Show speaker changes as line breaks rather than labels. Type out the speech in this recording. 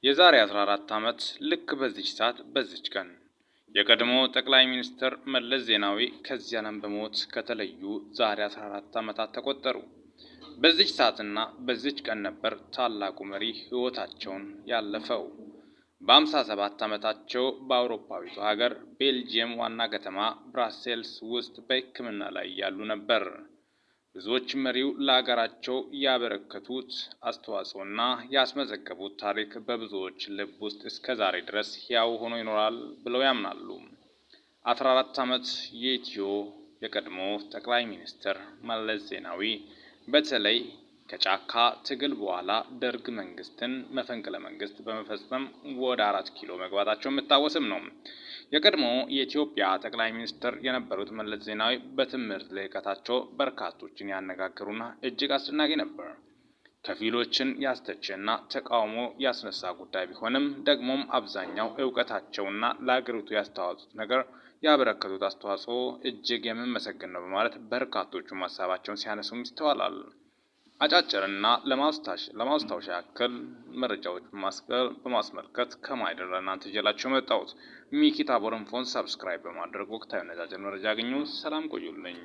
የዛሬ 14 ዓመት ልክ በዚች ሰዓት በዚች ቀን የቀድሞ ጠቅላይ ሚኒስትር መለስ ዜናዊ ከዚህ ዓለም በሞት ከተለዩ ዛሬ 14 ዓመታት ተቆጠሩ። በዚች ሰዓትና በዚች ቀን ነበር ታላቁ መሪ ሕይወታቸውን ያለፈው። በ57 ዓመታቸው በአውሮፓዊቱ ሀገር ቤልጂየም ዋና ከተማ ብራሴልስ ውስጥ በሕክምና ላይ ያሉ ነበር። ብዙዎች መሪው ለሀገራቸው ያበረከቱት አስተዋጽኦና ያስመዘገቡት ታሪክ በብዙዎች ልብ ውስጥ እስከ ዛሬ ድረስ ሕያው ሆኖ ይኖራል ብለው ያምናሉ። 14 ዓመት የቀድሞ ጠቅላይ ሚኒስትር መለስ ዜናዊ በተለይ ከጫካ ትግል በኋላ ደርግ መንግስትን መፈንቅለ መንግስት በመፈጸም ወደ 4 ኪሎ መግባታቸው የሚታወስም ነው። የቀድሞ የኢትዮጵያ ጠቅላይ ሚኒስትር የነበሩት መለስ ዜናዊ በትምህርት ልህቀታቸው በርካቶችን ያነጋገሩና እጅግ አስደናቂ ነበር። ከፊሎችን ያስተቸና ተቃውሞ ያስነሳ ጉዳይ ቢሆንም ደግሞም አብዛኛው እውቀታቸውና ለሀገሪቱ ያስተዋጹት ነገር ያበረከቱት አስተዋጽኦ እጅግ የሚመሰገን ነው በማለት በርካቶቹ ሀሳባቸውን ሲያነሱም ይስተዋላል። አጫጭርና ለማስታወሻ ያክል መረጃዎች በማስመልከት ከማይደር እናንተ ይዤላችሁ መጣሁት። ሚኪ ታቦር ኢንፎን ሰብስክራይብ በማድረግ ወቅታዊ ነጫጭር መረጃ ያገኙ። ሰላም ቆዩልኝ።